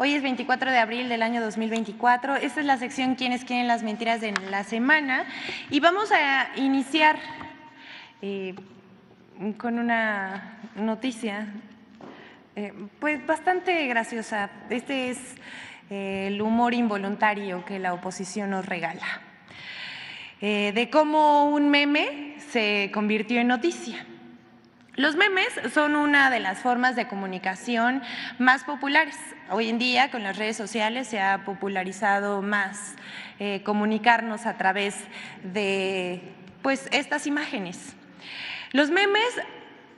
Hoy es 24 de abril del año 2024. Esta es la sección ¿Quiénes quieren las mentiras de la semana? Y vamos a iniciar con una noticia pues bastante graciosa. Este es el humor involuntario que la oposición nos regala. De cómo un meme se convirtió en noticia. Los memes son una de las formas de comunicación más populares. Hoy en día, con las redes sociales, se ha popularizado más comunicarnos a través de pues, estas imágenes. Los memes,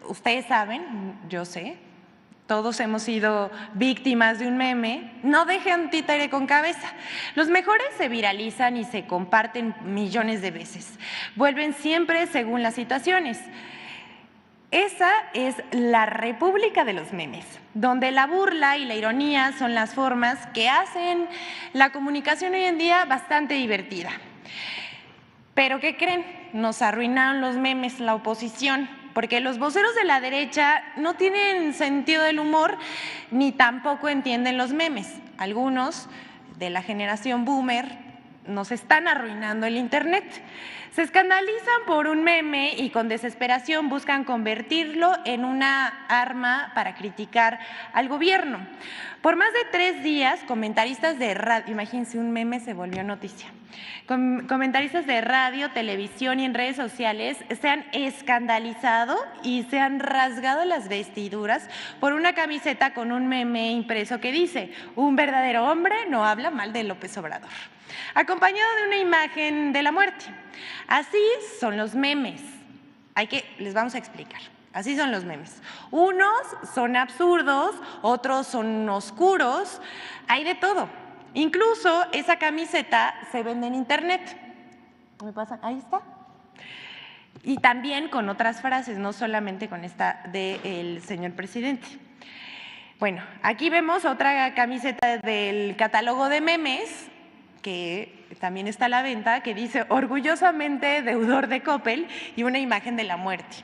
ustedes saben, yo sé, todos hemos sido víctimas de un meme, no dejen títere con cabeza. Los mejores se viralizan y se comparten millones de veces. Vuelven siempre según las situaciones. Esa es la república de los memes, donde la burla y la ironía son las formas que hacen la comunicación hoy en día bastante divertida. Pero ¿qué creen? Nos arruinaron los memes, la oposición, porque los voceros de la derecha no tienen sentido del humor ni tampoco entienden los memes. Algunos de la generación boomer nos están arruinando el Internet. Se escandalizan por un meme y con desesperación buscan convertirlo en una arma para criticar al gobierno. Por más de 3 días, comentaristas de radio, imagínense, un meme se volvió noticia. Comentaristas de radio, televisión y en redes sociales se han escandalizado y se han rasgado las vestiduras por una camiseta con un meme impreso que dice: un verdadero hombre no habla mal de López Obrador, acompañado de una imagen de la muerte. Así son los memes. Les vamos a explicar. Así son los memes. Unos son absurdos, otros son oscuros, hay de todo. Incluso esa camiseta se vende en Internet. ¿Me pasa? Ahí está. Y también con otras frases, no solamente con esta del señor presidente. Bueno, aquí vemos otra camiseta del catálogo de memes, que también está a la venta, que dice orgullosamente deudor de Coppel y una imagen de la muerte.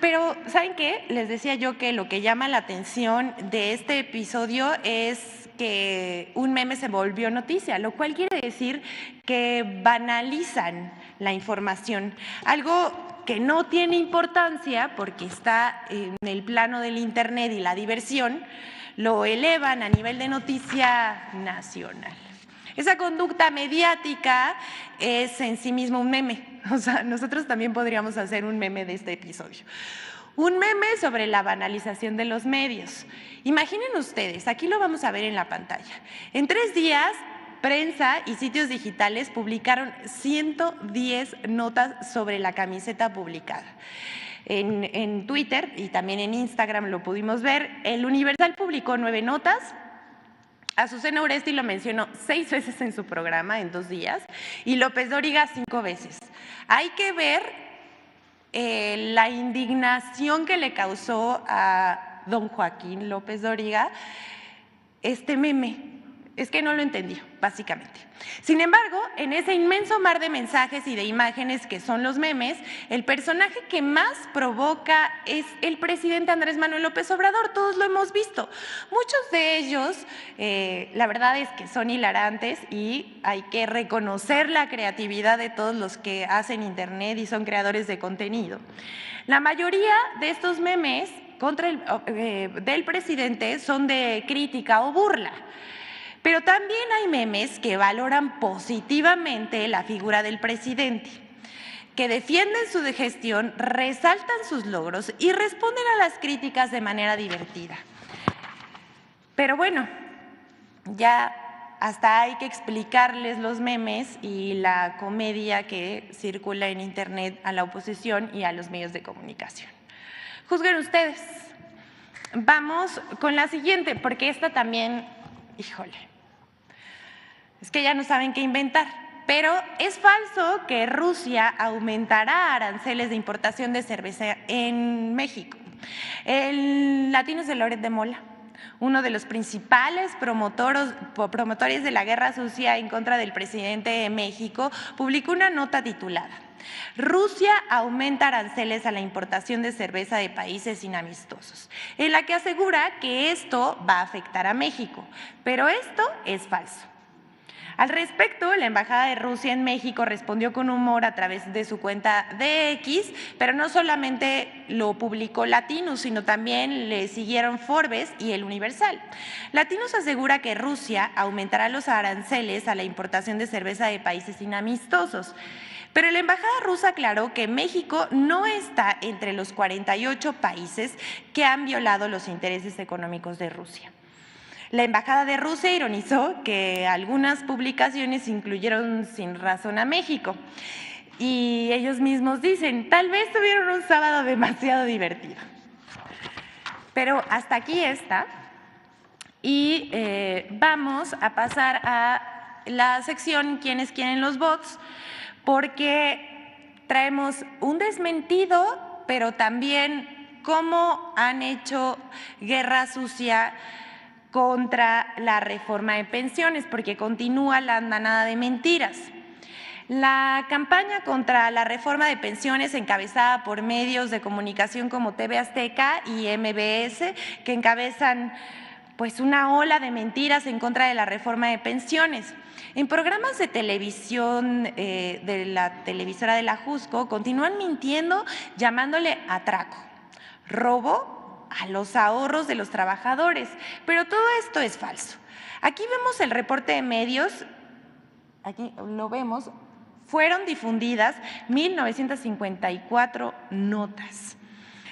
Pero, ¿saben qué? Les decía yo que lo que llama la atención de este episodio es que un meme se volvió noticia, lo cual quiere decir que banalizan la información, algo que no tiene importancia porque está en el plano del Internet y la diversión, lo elevan a nivel de noticia nacional. Esa conducta mediática es en sí mismo un meme. O sea, nosotros también podríamos hacer un meme de este episodio. Un meme sobre la banalización de los medios. Imaginen ustedes, aquí lo vamos a ver en la pantalla. En 3 días, prensa y sitios digitales publicaron 110 notas sobre la camiseta publicada. En Twitter y también en Instagram lo pudimos ver. El Universal publicó 9 notas. Azucena Uresti lo mencionó 6 veces en su programa en 2 días y López Dóriga 5 veces. Hay que ver la indignación que le causó a don Joaquín López Dóriga este meme. Es que no lo entendió, básicamente. Sin embargo, en ese inmenso mar de mensajes y de imágenes que son los memes, el personaje que más provoca es el presidente Andrés Manuel López Obrador. Todos lo hemos visto. Muchos de ellos, la verdad es que son hilarantes y hay que reconocer la creatividad de todos los que hacen Internet y son creadores de contenido. La mayoría de estos memes del presidente son de crítica o burla. Pero también hay memes que valoran positivamente la figura del presidente, que defienden su gestión, resaltan sus logros y responden a las críticas de manera divertida. Pero bueno, ya hasta hay que explicarles los memes y la comedia que circula en Internet a la oposición y a los medios de comunicación. Juzguen ustedes. Vamos con la siguiente, porque esta también, híjole, es que ya no saben qué inventar. Pero es falso que Rusia aumentará aranceles de importación de cerveza en México. El latino es de Loret de Mola, uno de los principales promotores de la guerra sucia en contra del presidente de México, publicó una nota titulada Rusia aumenta aranceles a la importación de cerveza de países inamistosos, en la que asegura que esto va a afectar a México, pero esto es falso. Al respecto, la Embajada de Rusia en México respondió con humor a través de su cuenta de X, pero no solamente lo publicó Latinus, sino también le siguieron Forbes y El Universal. Latinus asegura que Rusia aumentará los aranceles a la importación de cerveza de países inamistosos. Pero la embajada rusa aclaró que México no está entre los 48 países que han violado los intereses económicos de Rusia. La embajada de Rusia ironizó que algunas publicaciones incluyeron sin razón a México. Y ellos mismos dicen, tal vez tuvieron un sábado demasiado divertido. Pero hasta aquí está. Y vamos a pasar a la sección ¿Quiénes quieren los bots?, porque traemos un desmentido, pero también cómo han hecho guerra sucia contra la reforma de pensiones, porque continúa la andanada de mentiras. La campaña contra la reforma de pensiones, encabezada por medios de comunicación como TV Azteca y MBS, que encabezan pues una ola de mentiras en contra de la reforma de pensiones. En programas de televisión de la televisora de la Jusco continúan mintiendo, llamándole atraco, robo a los ahorros de los trabajadores, pero todo esto es falso. Aquí vemos el reporte de medios, aquí lo vemos, fueron difundidas 1.954 notas.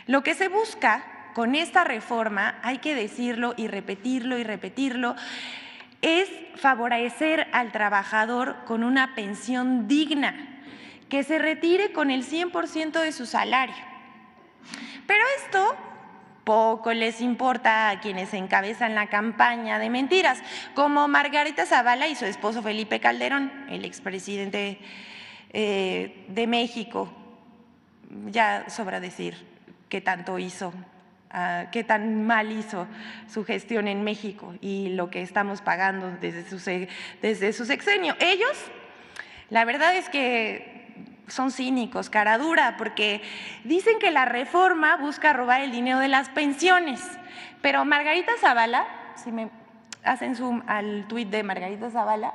Lo que se busca con esta reforma, hay que decirlo y repetirlo, es favorecer al trabajador con una pensión digna, que se retire con el 100% de su salario. Pero esto poco les importa a quienes encabezan la campaña de mentiras, como Margarita Zavala y su esposo Felipe Calderón, el expresidente de México. Ya sobra decir qué tanto hizo, qué tan mal hizo su gestión en México y lo que estamos pagando desde su sexenio. Ellos, la verdad es que son cínicos, cara dura, porque dicen que la reforma busca robar el dinero de las pensiones, pero Margarita Zavala, si me hacen zoom al tuit de Margarita Zavala,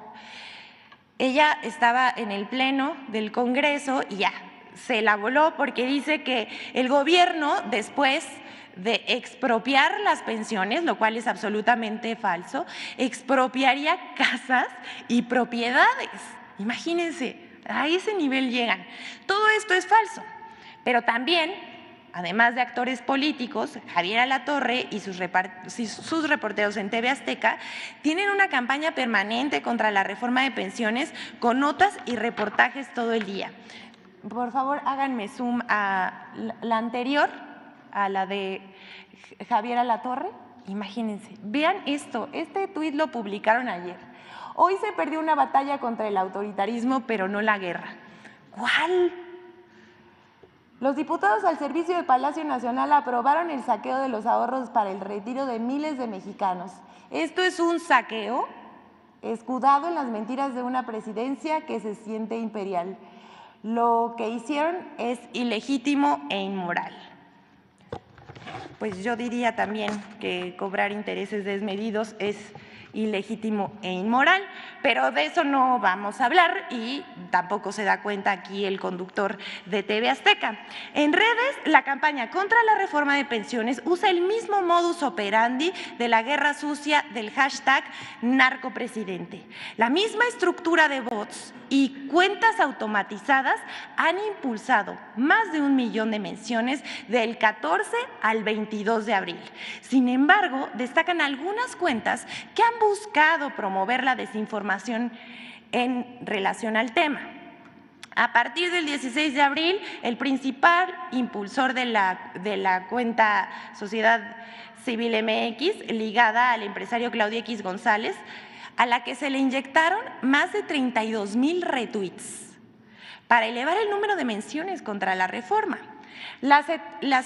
ella estaba en el pleno del Congreso y ya se la voló porque dice que el gobierno, después de expropiar las pensiones, lo cual es absolutamente falso, expropiaría casas y propiedades. Imagínense, a ese nivel llegan. Todo esto es falso, pero también, además de actores políticos, Javier Alatorre y sus reporteros en TV Azteca tienen una campaña permanente contra la reforma de pensiones con notas y reportajes todo el día. Por favor, háganme zoom a la anterior, a la de Javier Alatorre. Imagínense, vean esto, este tuit lo publicaron ayer. Hoy se perdió una batalla contra el autoritarismo, pero no la guerra. ¿Cuál? Los diputados al servicio del Palacio Nacional aprobaron el saqueo de los ahorros para el retiro de miles de mexicanos. Esto es un saqueo escudado en las mentiras de una presidencia que se siente imperial. Lo que hicieron es ilegítimo e inmoral. Pues yo diría también que cobrar intereses desmedidos es ilegítimo e inmoral, pero de eso no vamos a hablar y tampoco se da cuenta aquí el conductor de TV Azteca. En redes, la campaña contra la reforma de pensiones usa el mismo modus operandi de la guerra sucia del hashtag narcopresidente. La misma estructura de bots y cuentas automatizadas han impulsado más de 1 millón de menciones del 14 al 22 de abril. Sin embargo, destacan algunas cuentas que han buscado promover la desinformación en relación al tema. A partir del 16 de abril, el principal impulsor de la cuenta Sociedad Civil MX, ligada al empresario Claudio X González, a la que se le inyectaron más de 32,000 retweets para elevar el número de menciones contra la reforma. Las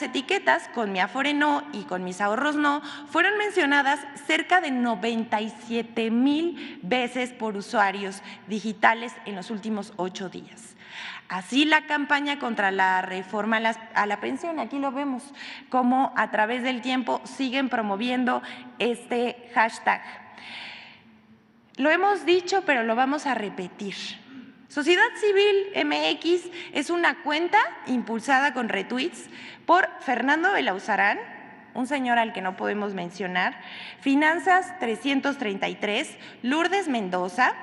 etiquetas con mi Afore no y con mis ahorros no fueron mencionadas cerca de 97,000 veces por usuarios digitales en los últimos 8 días. Así la campaña contra la reforma a la pensión, aquí lo vemos, cómo a través del tiempo siguen promoviendo este hashtag. Lo hemos dicho, pero lo vamos a repetir. Sociedad Civil MX es una cuenta impulsada con retweets por Fernando Belauzarán, un señor al que no podemos mencionar, Finanzas 333, Lourdes Mendoza,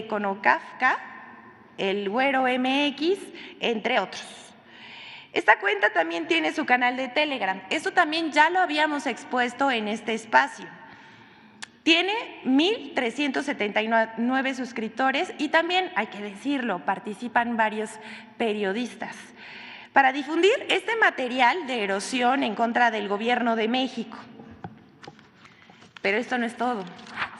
Conocafka, El Güero MX, entre otros. Esta cuenta también tiene su canal de Telegram. Esto también ya lo habíamos expuesto en este espacio. Tiene 1,379 suscriptores y también, hay que decirlo, participan varios periodistas para difundir este material de erosión en contra del Gobierno de México. Pero esto no es todo.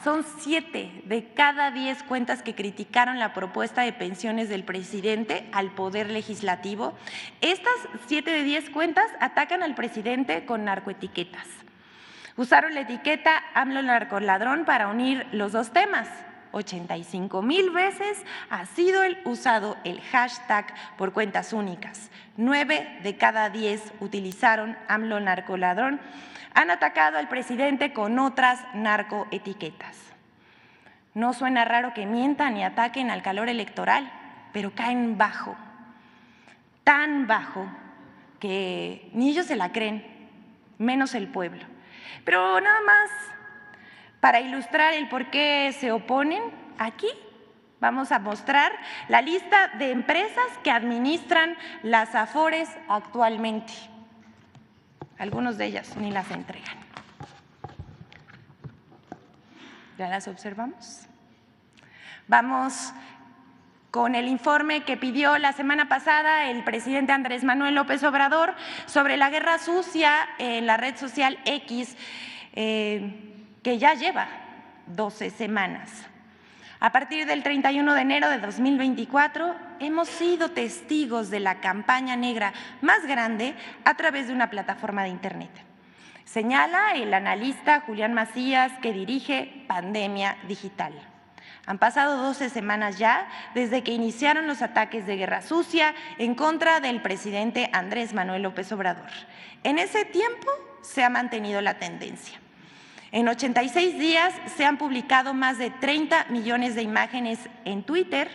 Son 7 de cada 10 cuentas que criticaron la propuesta de pensiones del presidente al Poder Legislativo. Estas 7 de 10 cuentas atacan al presidente con narcoetiquetas. Usaron la etiqueta AMLO narcoladrón para unir los dos temas. 85,000 veces ha sido usado el hashtag por cuentas únicas. 9 de cada 10 utilizaron AMLO narcoladrón. Han atacado al presidente con otras narcoetiquetas. No suena raro que mientan y ataquen al calor electoral, pero caen bajo, tan bajo que ni ellos se la creen, menos el pueblo. Pero nada más, para ilustrar el por qué se oponen, aquí vamos a mostrar la lista de empresas que administran las Afores actualmente. Algunos de ellas ni las entregan. ¿Ya las observamos? Vamos con el informe que pidió la semana pasada el presidente Andrés Manuel López Obrador sobre la guerra sucia en la red social X, que ya lleva 12 semanas. A partir del 31 de enero de 2024, hemos sido testigos de la campaña negra más grande a través de una plataforma de Internet. Señala el analista Julián Macías, que dirige Pandemia Digital. Han pasado 12 semanas ya desde que iniciaron los ataques de guerra sucia en contra del presidente Andrés Manuel López Obrador. En ese tiempo se ha mantenido la tendencia. En 86 días se han publicado más de 30 millones de imágenes en Twitter,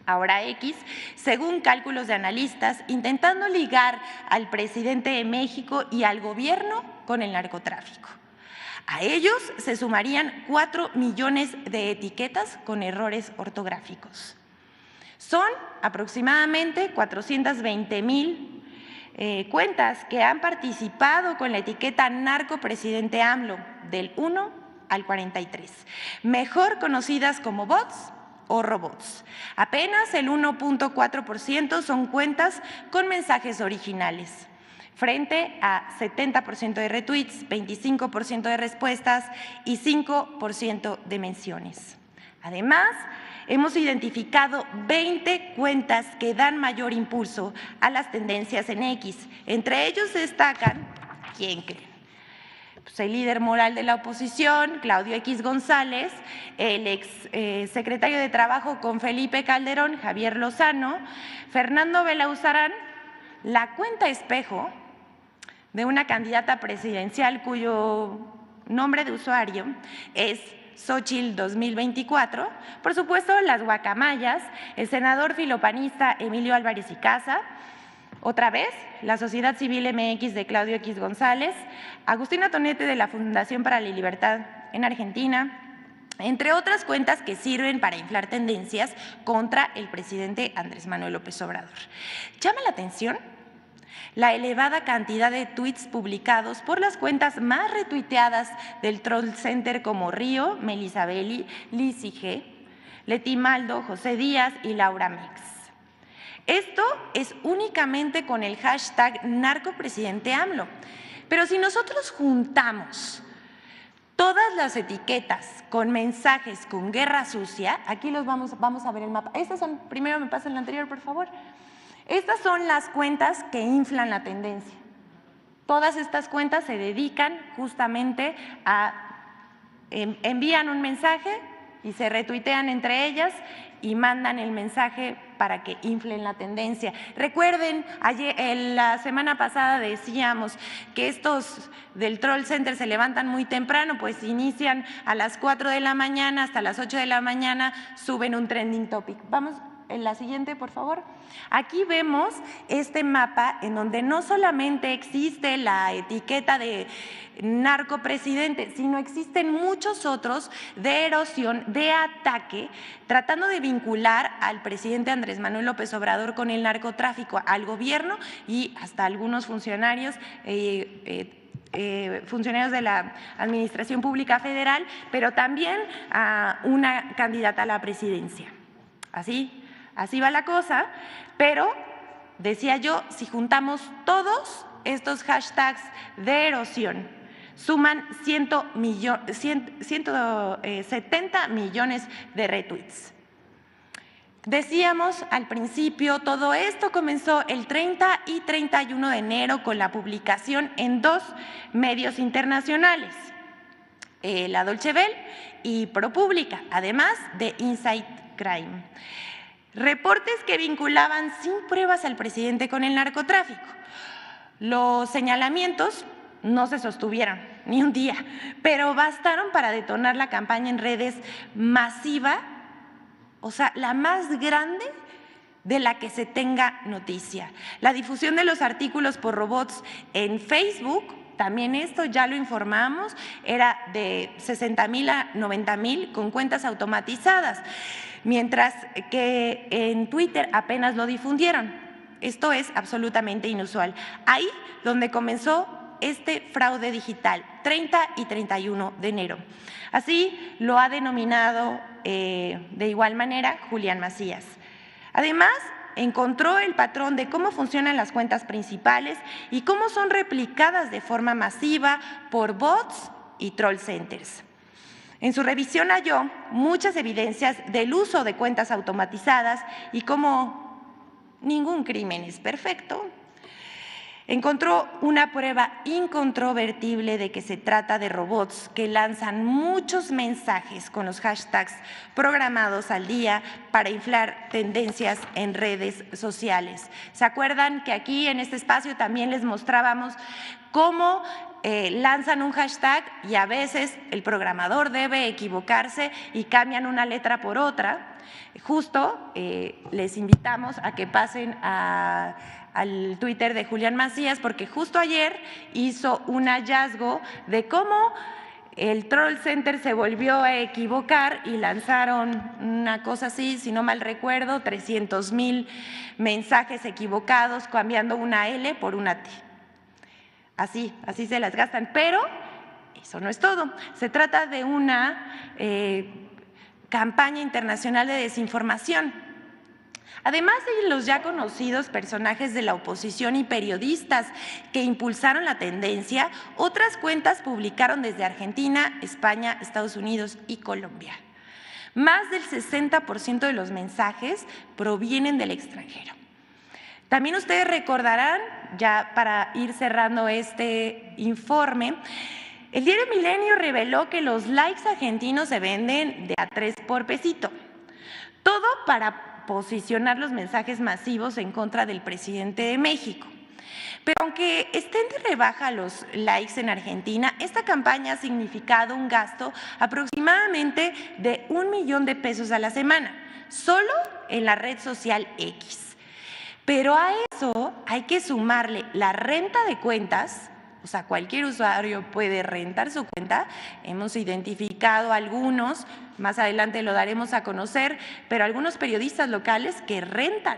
ahora X, según cálculos de analistas, intentando ligar al presidente de México y al gobierno con el narcotráfico. A ellos se sumarían 4 millones de etiquetas con errores ortográficos. Son aproximadamente 420,000 cuentas que han participado con la etiqueta narcopresidente AMLO del 1 al 43, mejor conocidas como bots o robots. Apenas el 1,4% son cuentas con mensajes originales, frente a 70% de retweets, 25% de respuestas y 5% de menciones. Además, hemos identificado 20 cuentas que dan mayor impulso a las tendencias en X. Entre ellos destacan, ¿quién creen? Pues el líder moral de la oposición, Claudio X González, el ex secretario de Trabajo con Felipe Calderón, Javier Lozano, Fernando Belauzarán, la cuenta espejo de una candidata presidencial cuyo nombre de usuario es Xochitl 2024, por supuesto las guacamayas, el senador filopanista Emilio Álvarez y Casa, otra vez la Sociedad Civil MX de Claudio X González, Agustina Tonete de la Fundación para la Libertad en Argentina, entre otras cuentas que sirven para inflar tendencias contra el presidente Andrés Manuel López Obrador. ¿Llama la atención la elevada cantidad de tweets publicados por las cuentas más retuiteadas del Troll Center como Río, Melissa Belli, Lizzy G, Leti Maldo, José Díaz y Laura Mex? Esto es únicamente con el hashtag narcopresidente AMLO. Pero si nosotros juntamos todas las etiquetas con mensajes con guerra sucia, aquí los vamos a ver el mapa. Estas son, primero me pasa el anterior, por favor. Estas son las cuentas que inflan la tendencia. Todas estas cuentas se dedican justamente a envían un mensaje y se retuitean entre ellas y mandan el mensaje para que inflen la tendencia. Recuerden, la semana pasada decíamos que estos del Troll Center se levantan muy temprano, pues inician a las 4 de la mañana hasta las 8 de la mañana, suben un trending topic. Vamos en la siguiente, por favor. Aquí vemos este mapa en donde no solamente existe la etiqueta de narcopresidente, sino existen muchos otros de erosión, de ataque, tratando de vincular al presidente Andrés Manuel López Obrador con el narcotráfico, al gobierno y hasta algunos funcionarios funcionarios de la Administración Pública Federal, pero también a una candidata a la presidencia. Así va la cosa, pero decía yo, si juntamos todos estos hashtags de erosión, suman 170 millones de retweets. Decíamos al principio, todo esto comenzó el 30 y 31 de enero con la publicación en 2 medios internacionales, La Deutsche Welle y ProPublica, además de Inside Crime. Reportes que vinculaban sin pruebas al presidente con el narcotráfico. Los señalamientos no se sostuvieron ni un día, pero bastaron para detonar la campaña en redes masiva, o sea, la más grande de la que se tenga noticia. La difusión de los artículos por robots en Facebook, también esto ya lo informamos, era de 60,000 a 90,000 con cuentas automatizadas, mientras que en Twitter apenas lo difundieron. Esto es absolutamente inusual. Ahí donde comenzó este fraude digital, 30 y 31 de enero. Así lo ha denominado de igual manera Julián Macías. Además, encontró el patrón de cómo funcionan las cuentas principales y cómo son replicadas de forma masiva por bots y troll centers. En su revisión halló muchas evidencias del uso de cuentas automatizadas y como ningún crimen es perfecto, encontró una prueba incontrovertible de que se trata de robots que lanzan muchos mensajes con los hashtags programados al día para inflar tendencias en redes sociales. ¿Se acuerdan que aquí en este espacio también les mostrábamos cómo lanzan un hashtag y a veces el programador debe equivocarse y cambian una letra por otra? Justo les invitamos a que pasen al Twitter de Julián Macías, porque justo ayer hizo un hallazgo de cómo el Troll Center se volvió a equivocar y lanzaron una cosa así, si no mal recuerdo, 300,000 mensajes equivocados, cambiando una L por una T. Así se las gastan, pero eso no es todo. Se trata de una campaña internacional de desinformación. Además de los ya conocidos personajes de la oposición y periodistas que impulsaron la tendencia, otras cuentas publicaron desde Argentina, España, Estados Unidos y Colombia. Más del 60% de los mensajes provienen del extranjero. También ustedes recordarán, ya para ir cerrando este informe, el diario Milenio reveló que los likes argentinos se venden de a 3 por pesito. Todo para posicionar los mensajes masivos en contra del presidente de México. Pero aunque estén de rebaja los likes en Argentina, esta campaña ha significado un gasto aproximadamente de 1 millón de pesos a la semana, solo en la red social X. Pero a eso hay que sumarle la renta de cuentas. O sea, cualquier usuario puede rentar su cuenta. Hemos identificado algunos, más adelante lo daremos a conocer, pero algunos periodistas locales que rentan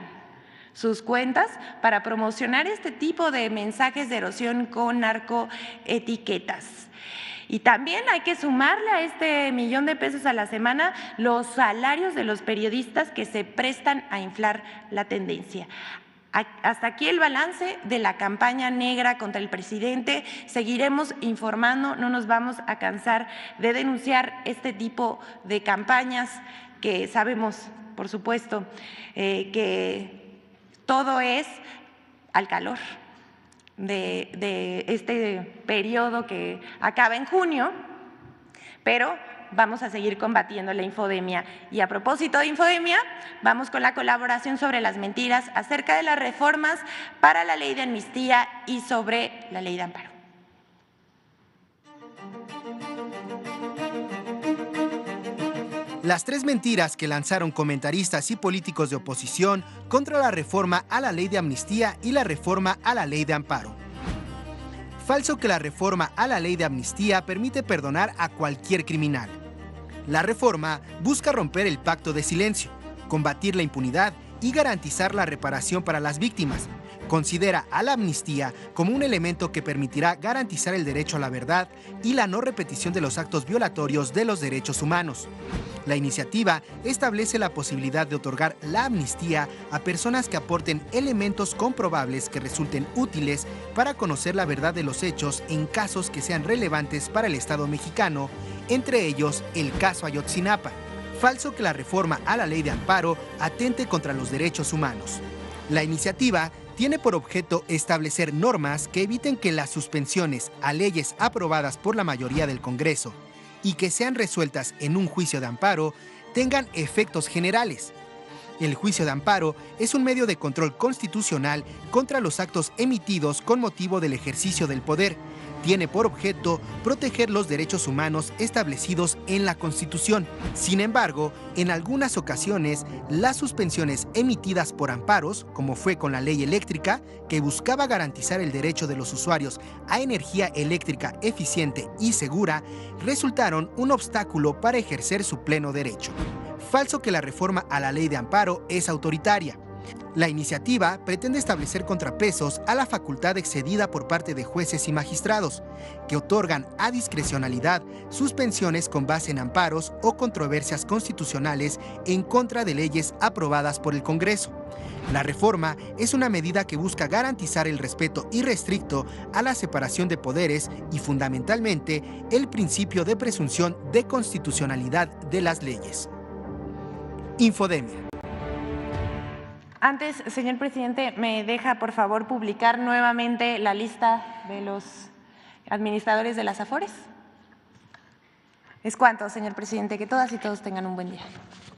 sus cuentas para promocionar este tipo de mensajes de erosión con narcoetiquetas. Y también hay que sumarle a este 1 millón de pesos a la semana los salarios de los periodistas que se prestan a inflar la tendencia. Hasta aquí el balance de la campaña negra contra el presidente. Seguiremos informando, no nos vamos a cansar de denunciar este tipo de campañas que sabemos, por supuesto, que todo es al calor de este periodo que acaba en junio, pero vamos a seguir combatiendo la infodemia. Y a propósito de infodemia, vamos con la colaboración sobre las mentiras acerca de las reformas para la ley de amnistía y sobre la ley de amparo. Las 3 mentiras que lanzaron comentaristas y políticos de oposición contra la reforma a la ley de amnistía y la reforma a la ley de amparo. Falso que la reforma a la ley de amnistía permite perdonar a cualquier criminal. La reforma busca romper el pacto de silencio, combatir la impunidad y garantizar la reparación para las víctimas. Considera a la amnistía como un elemento que permitirá garantizar el derecho a la verdad y la no repetición de los actos violatorios de los derechos humanos. La iniciativa establece la posibilidad de otorgar la amnistía a personas que aporten elementos comprobables que resulten útiles para conocer la verdad de los hechos en casos que sean relevantes para el Estado mexicano, entre ellos el caso Ayotzinapa. Falso que la reforma a la ley de amparo atente contra los derechos humanos. La iniciativa tiene por objeto establecer normas que eviten que las suspensiones a leyes aprobadas por la mayoría del Congreso y que sean resueltas en un juicio de amparo tengan efectos generales. El juicio de amparo es un medio de control constitucional contra los actos emitidos con motivo del ejercicio del poder. Tiene por objeto proteger los derechos humanos establecidos en la Constitución. Sin embargo, en algunas ocasiones, las suspensiones emitidas por amparos, como fue con la ley eléctrica, que buscaba garantizar el derecho de los usuarios a energía eléctrica eficiente y segura, resultaron un obstáculo para ejercer su pleno derecho. Falso que la reforma a la ley de amparo es autoritaria. La iniciativa pretende establecer contrapesos a la facultad excedida por parte de jueces y magistrados, que otorgan a discrecionalidad suspensiones con base en amparos o controversias constitucionales en contra de leyes aprobadas por el Congreso. La reforma es una medida que busca garantizar el respeto irrestricto a la separación de poderes y, fundamentalmente, el principio de presunción de constitucionalidad de las leyes. Infodemia. Antes, señor presidente, ¿me deja, por favor, publicar nuevamente la lista de los administradores de las Afores? Es cuanto, señor presidente, que todas y todos tengan un buen día.